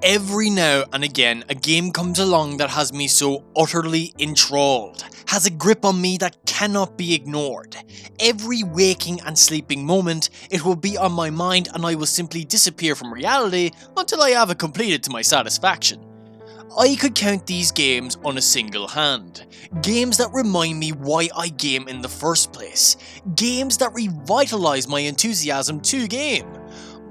Every now and again, a game comes along that has me so utterly enthralled, has a grip on me that cannot be ignored. Every waking and sleeping moment, it will be on my mind and I will simply disappear from reality until I have it completed to my satisfaction. I could count these games on a single hand. Games that remind me why I game in the first place. Games that revitalise my enthusiasm to game.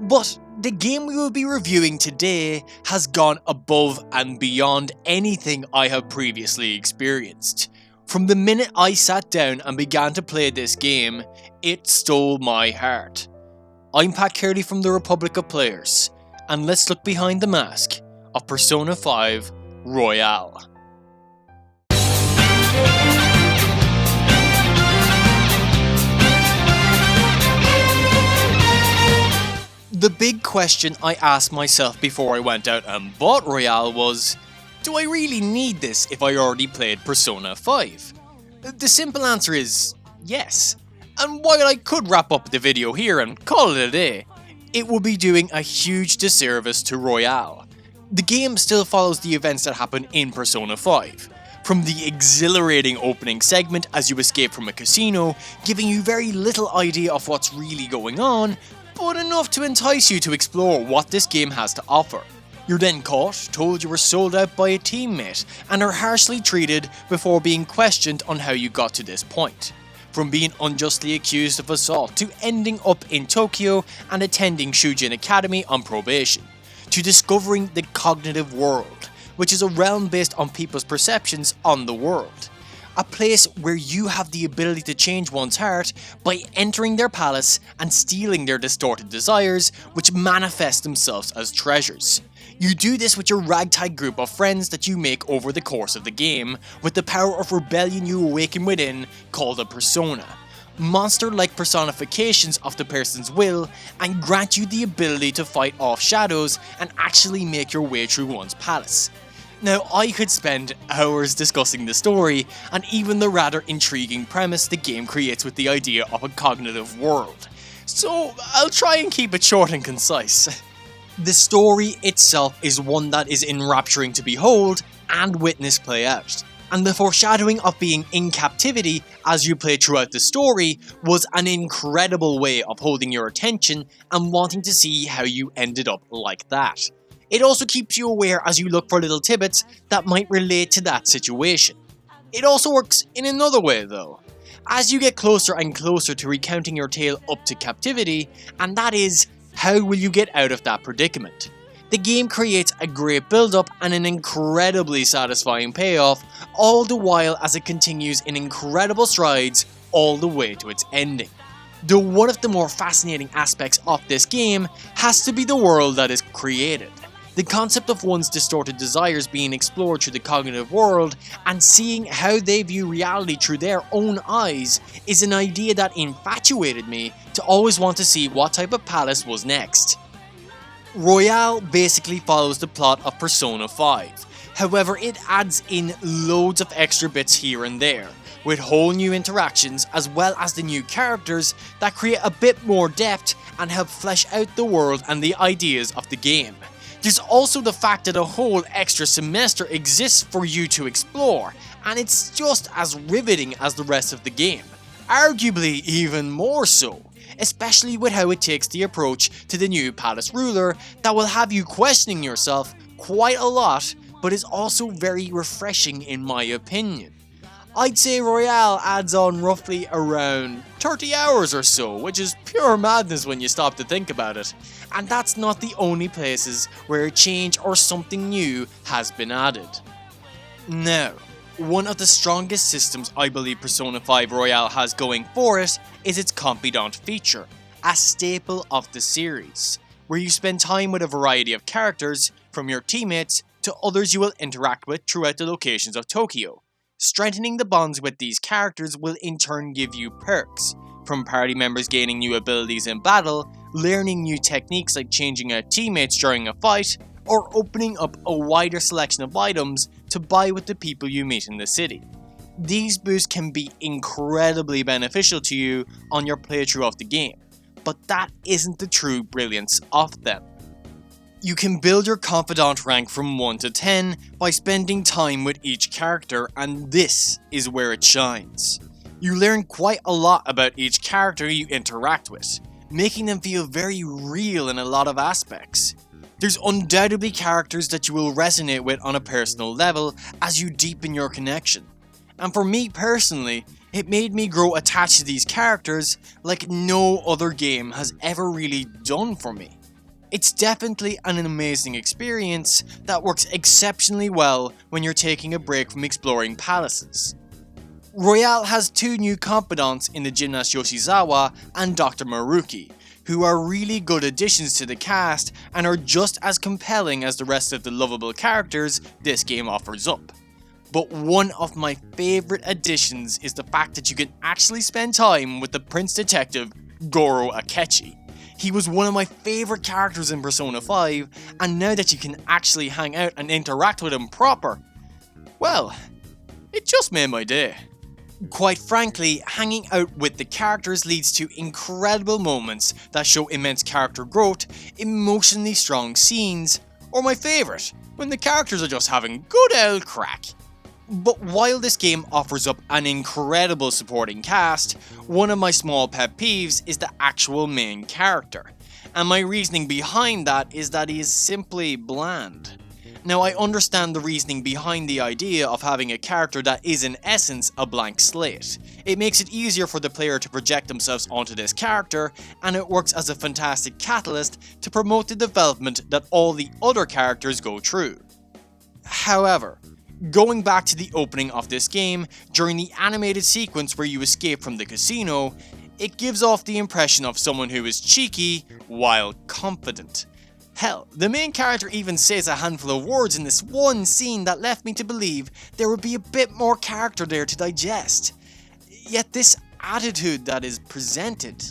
But the game we will be reviewing today has gone above and beyond anything I have previously experienced. From the minute I sat down and began to play this game, it stole my heart. I'm Pat Carey from the Republic of Players, and let's look behind the mask of Persona 5 Royale. The big question I asked myself before I went out and bought Royale was, do I really need this if I already played Persona 5? The simple answer is yes. And while I could wrap up the video here and call it a day, it would be doing a huge disservice to Royale. The game still follows the events that happen in Persona 5. From the exhilarating opening segment as you escape from a casino, giving you very little idea of what's really going on, but enough to entice you to explore what this game has to offer. You're then caught, told you were sold out by a teammate, and are harshly treated before being questioned on how you got to this point. From being unjustly accused of assault to ending up in Tokyo and attending Shujin Academy on probation, to discovering the cognitive world, which is a realm based on people's perceptions on the world. A place where you have the ability to change one's heart by entering their palace and stealing their distorted desires, which manifest themselves as treasures. You do this with your ragtag group of friends that you make over the course of the game, with the power of rebellion you awaken within, called a persona. Monster-like personifications of the person's will, and grant you the ability to fight off shadows and actually make your way through one's palace. Now, I could spend hours discussing the story, and even the rather intriguing premise the game creates with the idea of a cognitive world. So, I'll try and keep it short and concise. The story itself is one that is enrapturing to behold and witness play out. And the foreshadowing of being in captivity as you play throughout the story was an incredible way of holding your attention and wanting to see how you ended up like that. It also keeps you aware as you look for little tidbits that might relate to that situation. It also works in another way though, as you get closer and closer to recounting your tale up to captivity, and that is, how will you get out of that predicament? The game creates a great build-up and an incredibly satisfying payoff, all the while as it continues in incredible strides all the way to its ending. Though one of the more fascinating aspects of this game has to be the world that is created. The concept of one's distorted desires being explored through the cognitive world and seeing how they view reality through their own eyes is an idea that infatuated me to always want to see what type of palace was next. Royale basically follows the plot of Persona 5, however it adds in loads of extra bits here and there, with whole new interactions as well as the new characters that create a bit more depth and help flesh out the world and the ideas of the game. There's also the fact that a whole extra semester exists for you to explore, and it's just as riveting as the rest of the game, arguably even more so, especially with how it takes the approach to the new palace ruler that will have you questioning yourself quite a lot, but is also very refreshing in my opinion. I'd say Royale adds on roughly around 30 hours or so, which is pure madness when you stop to think about it. And that's not the only places where a change or something new has been added. Now, one of the strongest systems I believe Persona 5 Royale has going for it is its Confidant feature, a staple of the series, where you spend time with a variety of characters, from your teammates to others you will interact with throughout the locations of Tokyo. Strengthening the bonds with these characters will in turn give you perks, from party members gaining new abilities in battle, learning new techniques like changing out teammates during a fight, or opening up a wider selection of items to buy with the people you meet in the city. These boosts can be incredibly beneficial to you on your playthrough of the game, but that isn't the true brilliance of them. You can build your Confidant rank from 1 to 10 by spending time with each character, and this is where it shines. You learn quite a lot about each character you interact with, making them feel very real in a lot of aspects. There's undoubtedly characters that you will resonate with on a personal level as you deepen your connection. And for me personally, it made me grow attached to these characters like no other game has ever really done for me. It's definitely an amazing experience that works exceptionally well when you're taking a break from exploring palaces. Royale has 2 new confidants in the Gymnast Yoshizawa and Dr. Maruki, who are really good additions to the cast and are just as compelling as the rest of the lovable characters this game offers up. But one of my favourite additions is the fact that you can actually spend time with the Prince Detective Goro Akechi. He was one of my favourite characters in Persona 5, and now that you can actually hang out and interact with him proper, well, it just made my day. Quite frankly, hanging out with the characters leads to incredible moments that show immense character growth, emotionally strong scenes, or my favourite, when the characters are just having good old crack. But while this game offers up an incredible supporting cast, one of my small pet peeves is the actual main character, and my reasoning behind that is that he is simply bland. Now, I understand the reasoning behind the idea of having a character that is in essence a blank slate. It makes it easier for the player to project themselves onto this character, and it works as a fantastic catalyst to promote the development that all the other characters go through. However, going back to the opening of this game, during the animated sequence where you escape from the casino, it gives off the impression of someone who is cheeky while confident. Hell, the main character even says a handful of words in this one scene that left me to believe there would be a bit more character there to digest. Yet this attitude that is presented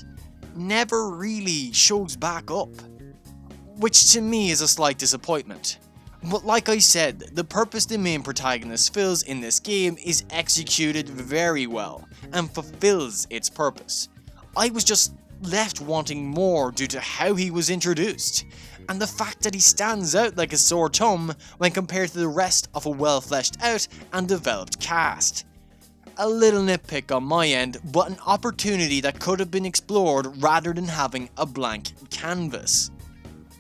never really shows back up, which to me is a slight disappointment. But like I said, the purpose the main protagonist fills in this game is executed very well and fulfills its purpose. I was just left wanting more due to how he was introduced, and the fact that he stands out like a sore thumb when compared to the rest of a well fleshed out and developed cast. A little nitpick on my end, but an opportunity that could have been explored rather than having a blank canvas.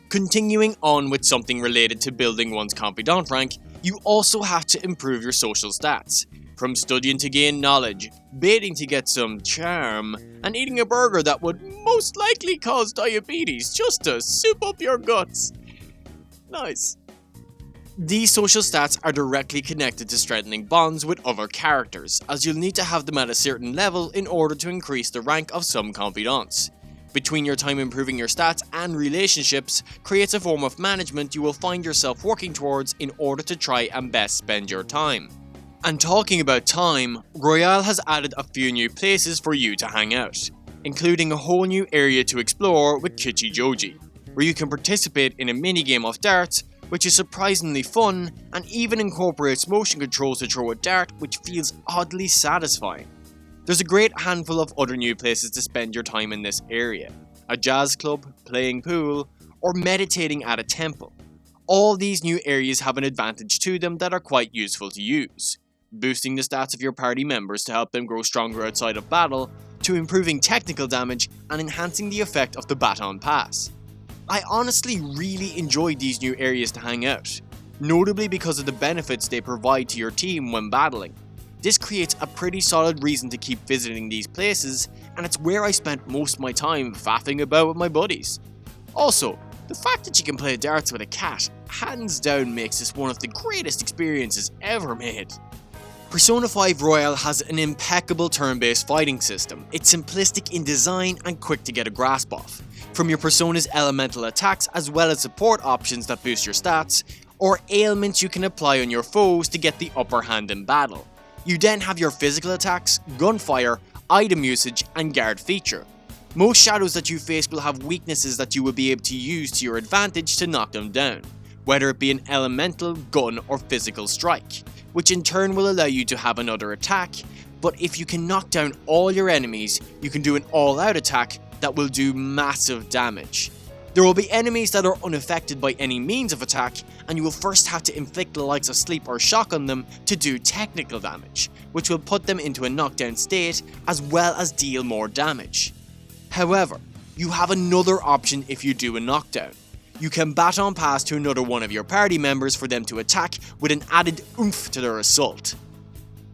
Continuing on with something related to building one's Confidant rank, you also have to improve your social stats. From studying to gain knowledge, baiting to get some charm, and eating a burger that would most likely cause diabetes just to soup up your guts. Nice. These social stats are directly connected to strengthening bonds with other characters, as you'll need to have them at a certain level in order to increase the rank of some confidants. Between your time improving your stats and relationships creates a form of management you will find yourself working towards in order to try and best spend your time. And talking about time, Royale has added a few new places for you to hang out, including a whole new area to explore with Kichijoji, where you can participate in a minigame of darts, which is surprisingly fun and even incorporates motion controls to throw a dart, which feels oddly satisfying. There's a great handful of other new places to spend your time in this area: a jazz club, playing pool, or meditating at a temple. All these new areas have an advantage to them that are quite useful to use, boosting the stats of your party members to help them grow stronger outside of battle, to improving technical damage and enhancing the effect of the baton pass. I honestly really enjoyed these new areas to hang out, notably because of the benefits they provide to your team when battling. This creates a pretty solid reason to keep visiting these places, and it's where I spent most of my time faffing about with my buddies. Also, the fact that you can play darts with a cat hands down makes this one of the greatest experiences ever made. Persona 5 Royale has an impeccable turn-based fighting system. It's simplistic in design and quick to get a grasp of. From your Persona's elemental attacks as well as support options that boost your stats, or ailments you can apply on your foes to get the upper hand in battle. You then have your physical attacks, gunfire, item usage, and guard feature. Most shadows that you face will have weaknesses that you will be able to use to your advantage to knock them down, whether it be an elemental, gun, or physical strike, which in turn will allow you to have another attack, but if you can knock down all your enemies, you can do an all-out attack that will do massive damage. There will be enemies that are unaffected by any means of attack, and you will first have to inflict the likes of sleep or shock on them to do technical damage, which will put them into a knockdown state as well as deal more damage. However, you have another option if you do a knockdown. You can baton pass to another one of your party members for them to attack with an added oomph to their assault.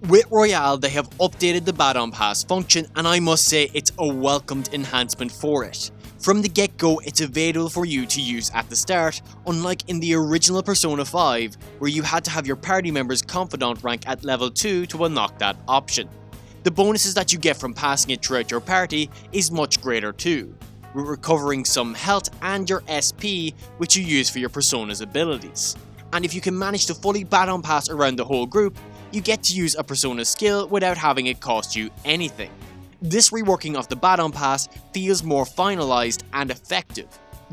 With Royale, they have updated the baton pass function, and I must say it's a welcomed enhancement for it. From the get-go, it's available for you to use at the start, unlike in the original Persona 5, where you had to have your party members' Confidant rank at level 2 to unlock that option. The bonuses that you get from passing it throughout your party is much greater too, with recovering some health and your SP, which you use for your Persona's abilities. And if you can manage to fully baton pass around the whole group, you get to use a Persona skill without having it cost you anything. This reworking of the baton pass feels more finalized and effective,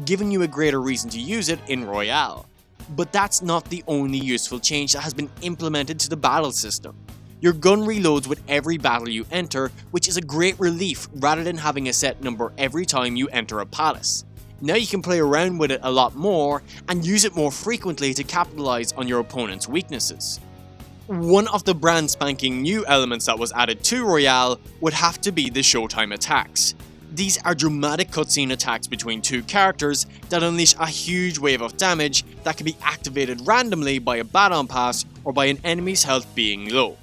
giving you a greater reason to use it in Royale. But that's not the only useful change that has been implemented to the battle system. Your gun reloads with every battle you enter, which is a great relief rather than having a set number every time you enter a palace. Now you can play around with it a lot more and use it more frequently to capitalize on your opponent's weaknesses. One of the brand spanking new elements that was added to Royale would have to be the Showtime attacks. These are dramatic cutscene attacks between two characters that unleash a huge wave of damage that can be activated randomly by a baton pass or by an enemy's health being low.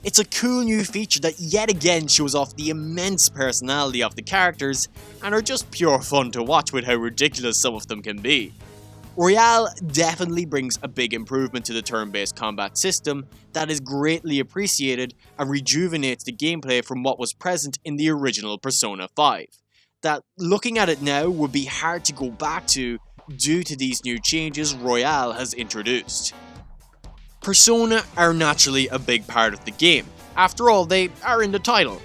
It's a cool new feature that yet again shows off the immense personality of the characters and are just pure fun to watch with how ridiculous some of them can be. Royale definitely brings a big improvement to the turn-based combat system that is greatly appreciated and rejuvenates the gameplay from what was present in the original Persona 5, that looking at it now would be hard to go back to due to these new changes Royale has introduced. Persona are naturally a big part of the game. After all, they are in the title.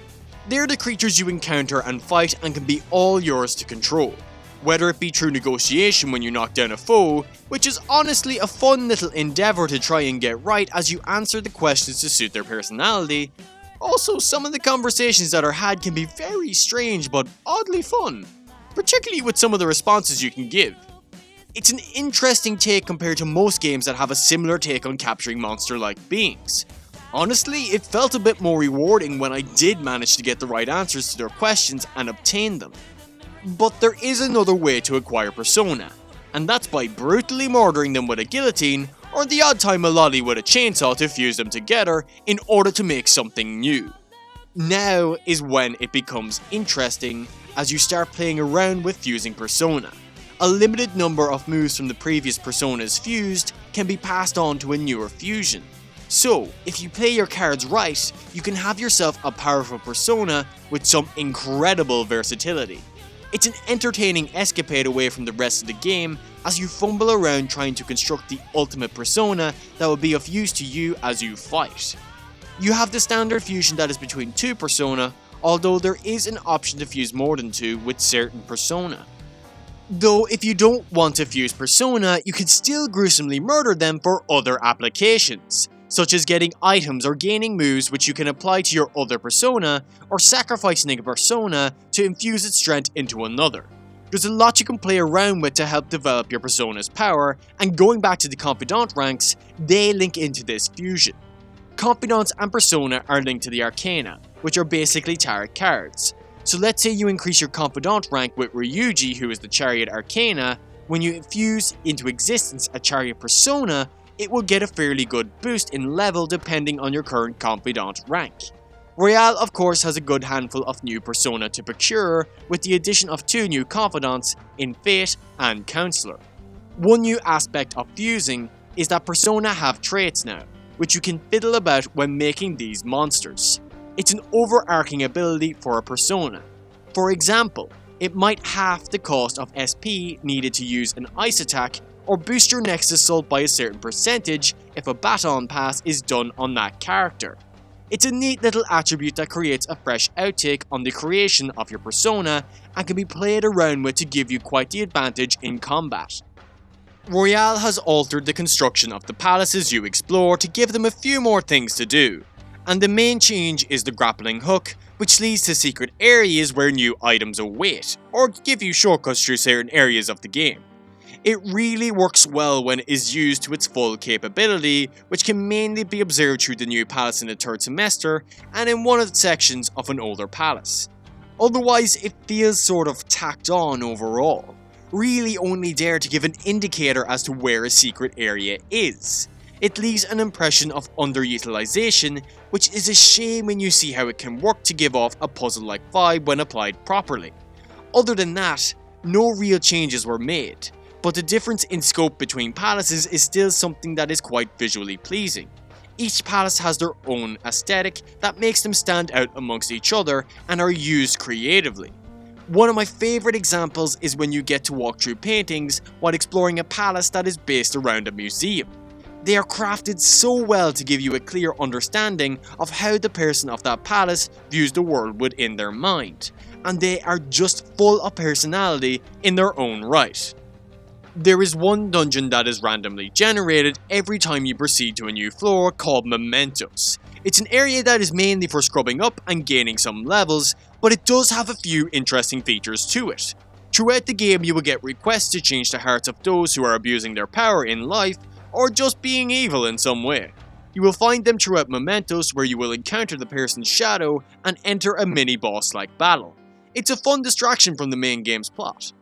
They're the creatures you encounter and fight and can be all yours to control. Whether it be through negotiation when you knock down a foe, which is honestly a fun little endeavour to try and get right as you answer the questions to suit their personality. Also, some of the conversations that are had can be very strange but oddly fun, particularly with some of the responses you can give. It's an interesting take compared to most games that have a similar take on capturing monster-like beings. Honestly, it felt a bit more rewarding when I did manage to get the right answers to their questions and obtain them. But there is another way to acquire Persona, and that's by brutally murdering them with a guillotine, or the odd time a lolly with a chainsaw to fuse them together in order to make something new. Now is when it becomes interesting as you start playing around with fusing Persona. A limited number of moves from the previous Personas fused can be passed on to a newer fusion. So, if you play your cards right, you can have yourself a powerful Persona with some incredible versatility. It's an entertaining escapade away from the rest of the game as you fumble around trying to construct the ultimate Persona that will be of use to you as you fight. You have the standard fusion that is between two Persona, although there is an option to fuse more than two with certain Persona. Though if you don't want to fuse Persona, you can still gruesomely murder them for other applications, such as getting items or gaining moves which you can apply to your other Persona, or sacrificing a Persona to infuse its strength into another. There's a lot you can play around with to help develop your Persona's power, and going back to the Confidant ranks, they link into this fusion. Confidants and Persona are linked to the Arcana, which are basically tarot cards. So let's say you increase your Confidant rank with Ryuji, who is the Chariot Arcana. When you infuse into existence a Chariot Persona, it will get a fairly good boost in level depending on your current Confidant rank. Royale of course has a good handful of new Persona to procure, with the addition of 2 new Confidants in Fate and Counselor. One new aspect of fusing is that Persona have traits now, which you can fiddle about when making these monsters. It's an overarching ability for a Persona. For example, it might halve the cost of SP needed to use an ice attack, or boost your next assault by a certain percentage if a baton pass is done on that character. It's a neat little attribute that creates a fresh outtake on the creation of your Persona and can be played around with to give you quite the advantage in combat. Royale has altered the construction of the palaces you explore to give them a few more things to do, And the main change is the grappling hook, which leads to secret areas where new items await, or give you shortcuts through certain areas of the game. It really works well when it is used to its full capability, which can mainly be observed through the new palace in the third semester and in one of the sections of an older palace. Otherwise, it feels sort of tacked on overall, really only there to give an indicator as to where a secret area is. It leaves an impression of underutilization, which is a shame when you see how it can work to give off a puzzle-like vibe when applied properly. Other than that, no real changes were made, but the difference in scope between palaces is still something that is quite visually pleasing. Each palace has their own aesthetic that makes them stand out amongst each other and are used creatively. One of my favourite examples is when you get to walk through paintings while exploring a palace that is based around a museum. They are crafted so well to give you a clear understanding of how the person of that palace views the world within their mind, and they are just full of personality in their own right. There is one dungeon that is randomly generated every time you proceed to a new floor called Mementos. It's an area that is mainly for scrubbing up and gaining some levels, but it does have a few interesting features to it. Throughout the game you will get requests to change the hearts of those who are abusing their power in life or just being evil in some way. You will find them throughout Mementos, where you will encounter the person's shadow and enter a mini boss like battle. It's a fun distraction from the main game's plot.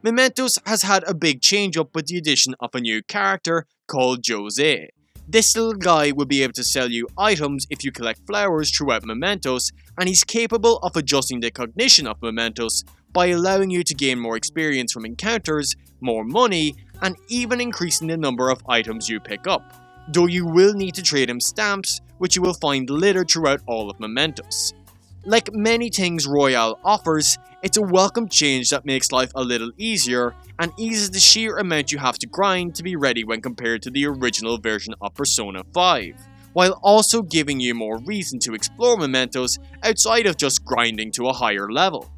Mementos has had a big change up with the addition of a new character called Jose. This little guy will be able to sell you items if you collect flowers throughout Mementos, and he's capable of adjusting the cognition of Mementos by allowing you to gain more experience from encounters, more money, and even increasing the number of items you pick up, though you will need to trade him stamps, which you will find littered throughout all of Mementos. Like many things Royale offers, it's a welcome change that makes life a little easier and eases the sheer amount you have to grind to be ready when compared to the original version of Persona 5, while also giving you more reason to explore Mementos outside of just grinding to a higher level.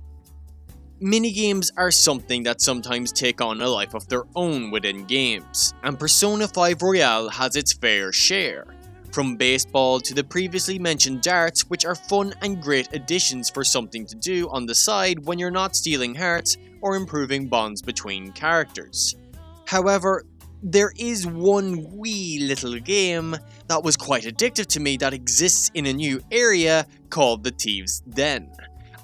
Minigames are something that sometimes take on a life of their own within games, and Persona 5 Royale has its fair share. From baseball to the previously mentioned darts, which are fun and great additions for something to do on the side when you're not stealing hearts or improving bonds between characters. However, there is one wee little game that was quite addictive to me that exists in a new area called the Thieves' Den.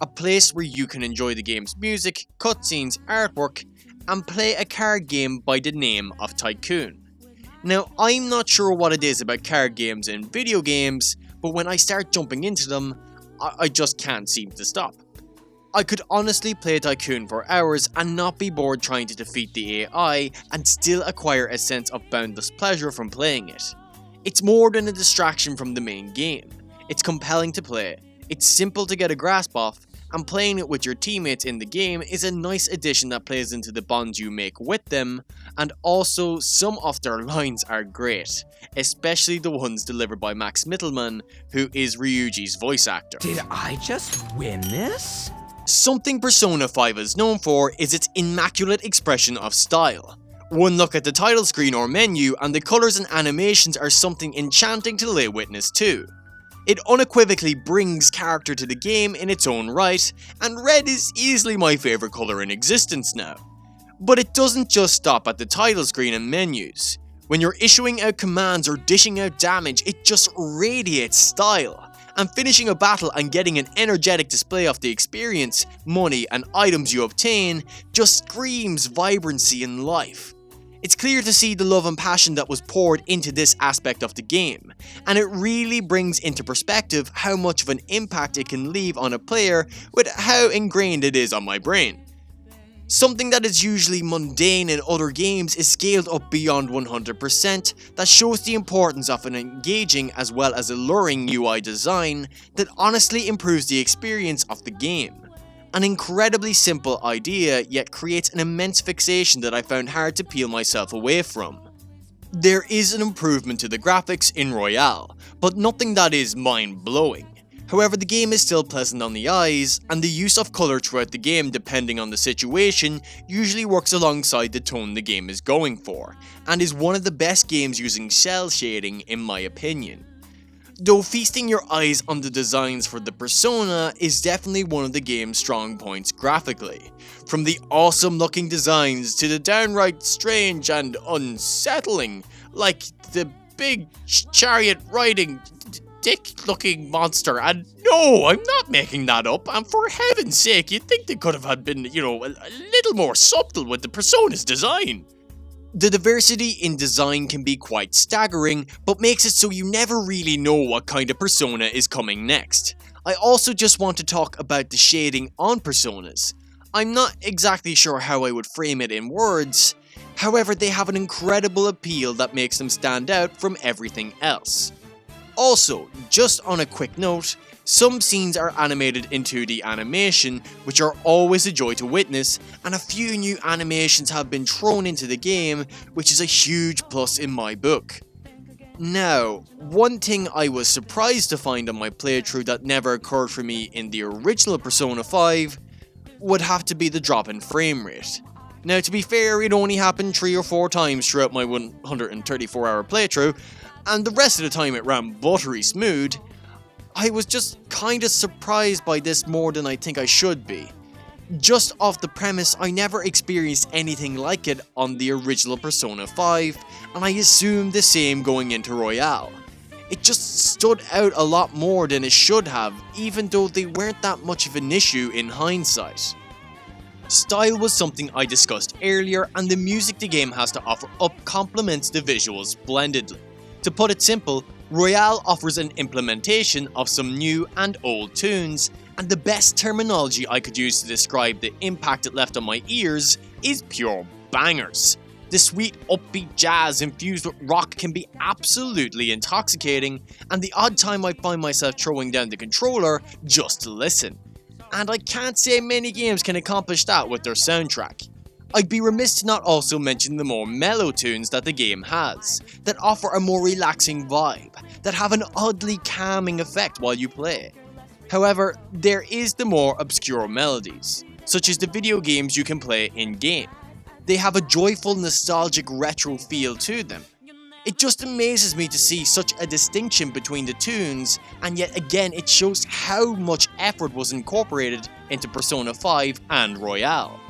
A place where you can enjoy the game's music, cutscenes, artwork, and play a card game by the name of Tycoon. Now, I'm not sure what it is about card games and video games, but when I start jumping into them, I just can't seem to stop. I could honestly play Tycoon for hours and not be bored trying to defeat the AI and still acquire a sense of boundless pleasure from playing it. It's more than a distraction from the main game. It's compelling to play, it's simple to get a grasp of, and playing it with your teammates in the game is a nice addition that plays into the bonds you make with them, and also some of their lines are great, especially the ones delivered by Max Mittelman, who is Ryuji's voice actor. Did I just win this? Something Persona 5 is known for is its immaculate expression of style. One look at the title screen or menu and the colours and animations are something enchanting to lay witness to. It unequivocally brings character to the game in its own right, and red is easily my favourite colour in existence now. But it doesn't just stop at the title screen and menus. When you're issuing out commands or dishing out damage, it just radiates style. And finishing a battle and getting an energetic display of the experience, money and items you obtain just screams vibrancy and life. It's clear to see the love and passion that was poured into this aspect of the game, and it really brings into perspective how much of an impact it can leave on a player with how ingrained it is on my brain. Something that is usually mundane in other games is scaled up beyond 100%, that shows the importance of an engaging as well as alluring UI design that honestly improves the experience of the game. An incredibly simple idea, yet creates an immense fixation that I found hard to peel myself away from. There is an improvement to the graphics in Royale, but nothing that is mind-blowing. However, the game is still pleasant on the eyes, and the use of colour throughout the game depending on the situation usually works alongside the tone the game is going for, and is one of the best games using cel shading in my opinion. Though feasting your eyes on the designs for the Persona is definitely one of the game's strong points graphically. From the awesome looking designs to the downright strange and unsettling, like the big chariot riding dick looking monster. And no, I'm not making that up, and for heaven's sake, you'd think they could have been, a little more subtle with the Persona's design. The diversity in design can be quite staggering, but makes it so you never really know what kind of Persona is coming next. I also just want to talk about the shading on Personas. I'm not exactly sure how I would frame it in words, however they have an incredible appeal that makes them stand out from everything else. Also, just on a quick note, some scenes are animated in 2D animation, which are always a joy to witness, and a few new animations have been thrown into the game, which is a huge plus in my book. Now, one thing I was surprised to find on my playthrough that never occurred for me in the original Persona 5 would have to be the drop in frame rate. Now, to be fair, it only happened 3 or 4 times throughout my 134-hour playthrough, and the rest of the time it ran buttery smooth. I was just kinda surprised by this more than I think I should be. Just off the premise, I never experienced anything like it on the original Persona 5, and I assumed the same going into Royale. It just stood out a lot more than it should have, even though they weren't that much of an issue in hindsight. Style was something I discussed earlier, and the music the game has to offer up complements the visuals splendidly. To put it simple, Royale offers an implementation of some new and old tunes, and the best terminology I could use to describe the impact it left on my ears is pure bangers. The sweet upbeat jazz infused with rock can be absolutely intoxicating, and the odd time I find myself throwing down the controller just to listen. And I can't say many games can accomplish that with their soundtrack. I'd be remiss to not also mention the more mellow tunes that the game has, that offer a more relaxing vibe, that have an oddly calming effect while you play. However, there is the more obscure melodies, such as the video games you can play in-game. They have a joyful, nostalgic retro feel to them. It just amazes me to see such a distinction between the tunes, and yet again it shows how much effort was incorporated into Persona 5 and Royale.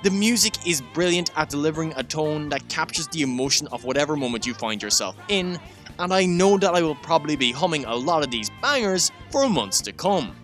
The music is brilliant at delivering a tone that captures the emotion of whatever moment you find yourself in, and I know that I will probably be humming a lot of these bangers for months to come.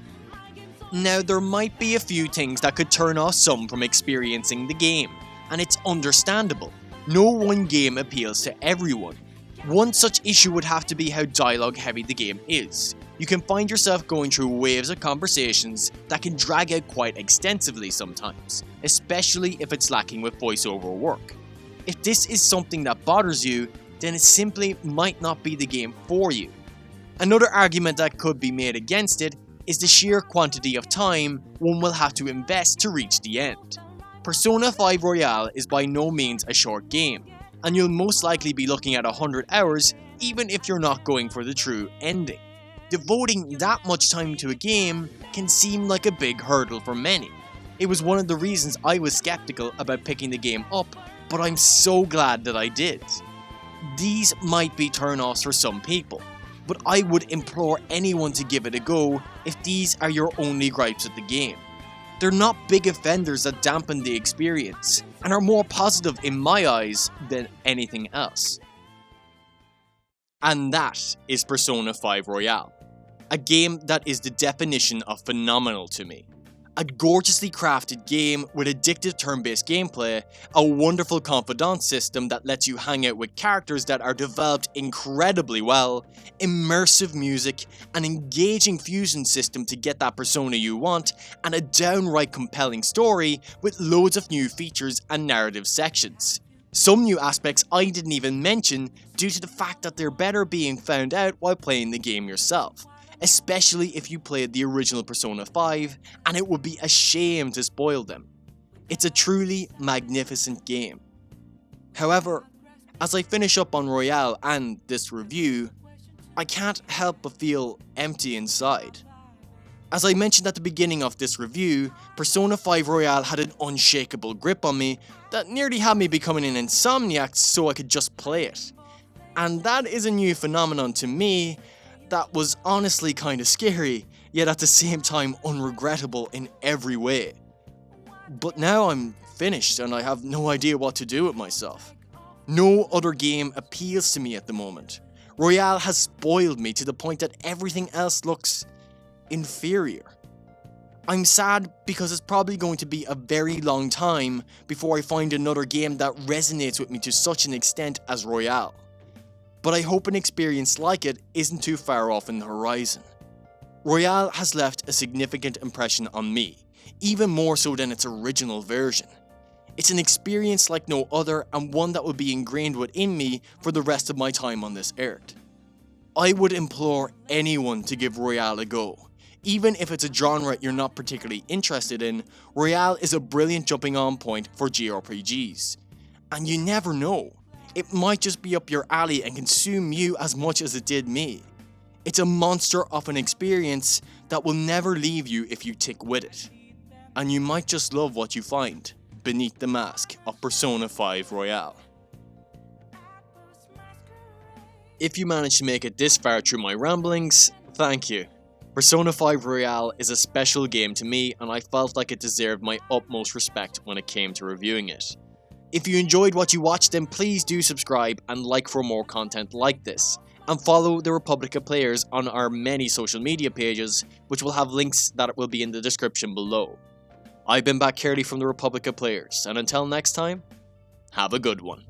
Now, there might be a few things that could turn off some from experiencing the game, and it's understandable. No one game appeals to everyone. One such issue would have to be how dialogue heavy the game is. You can find yourself going through waves of conversations that can drag out quite extensively sometimes, especially if it's lacking with voiceover work. If this is something that bothers you, then it simply might not be the game for you. Another argument that could be made against it is the sheer quantity of time one will have to invest to reach the end. Persona 5 Royale is by no means a short game, and you'll most likely be looking at 100 hours even if you're not going for the true ending. Devoting that much time to a game can seem like a big hurdle for many. It was one of the reasons I was skeptical about picking the game up, but I'm so glad that I did. These might be turn-offs for some people, but I would implore anyone to give it a go if these are your only gripes at the game. They're not big offenders that dampen the experience, and are more positive in my eyes than anything else. And that is Persona 5 Royale. A game that is the definition of phenomenal to me. A gorgeously crafted game with addictive turn-based gameplay, a wonderful Confidant system that lets you hang out with characters that are developed incredibly well, immersive music, an engaging fusion system to get that persona you want, and a downright compelling story with loads of new features and narrative sections. Some new aspects I didn't even mention due to the fact that they're better being found out while playing the game yourself. Especially if you played the original Persona 5, and it would be a shame to spoil them. It's a truly magnificent game. However, as I finish up on Royale and this review, I can't help but feel empty inside. As I mentioned at the beginning of this review, Persona 5 Royale had an unshakable grip on me that nearly had me becoming an insomniac so I could just play it. And that is a new phenomenon to me, that was honestly kinda scary, yet at the same time unregrettable in every way. But now I'm finished and I have no idea what to do with myself. No other game appeals to me at the moment. Royale has spoiled me to the point that everything else looks inferior. I'm sad because it's probably going to be a very long time before I find another game that resonates with me to such an extent as Royale. But I hope an experience like it isn't too far off in the horizon. Royale has left a significant impression on me, even more so than its original version. It's an experience like no other and one that will be ingrained within me for the rest of my time on this earth. I would implore anyone to give Royale a go. Even if it's a genre you're not particularly interested in, Royale is a brilliant jumping on point for JRPGs. And you never know, it might just be up your alley and consume you as much as it did me. It's a monster of an experience that will never leave you if you tick with it. And you might just love what you find beneath the mask of Persona 5 Royale. If you managed to make it this far through my ramblings, thank you. Persona 5 Royale is a special game to me and I felt like it deserved my utmost respect when it came to reviewing it. If you enjoyed what you watched, then please do subscribe and like for more content like this, and follow the Republic of Players on our many social media pages, which will have links that will be in the description below. I've been back Curly from the Republic of Players, and until next time, have a good one.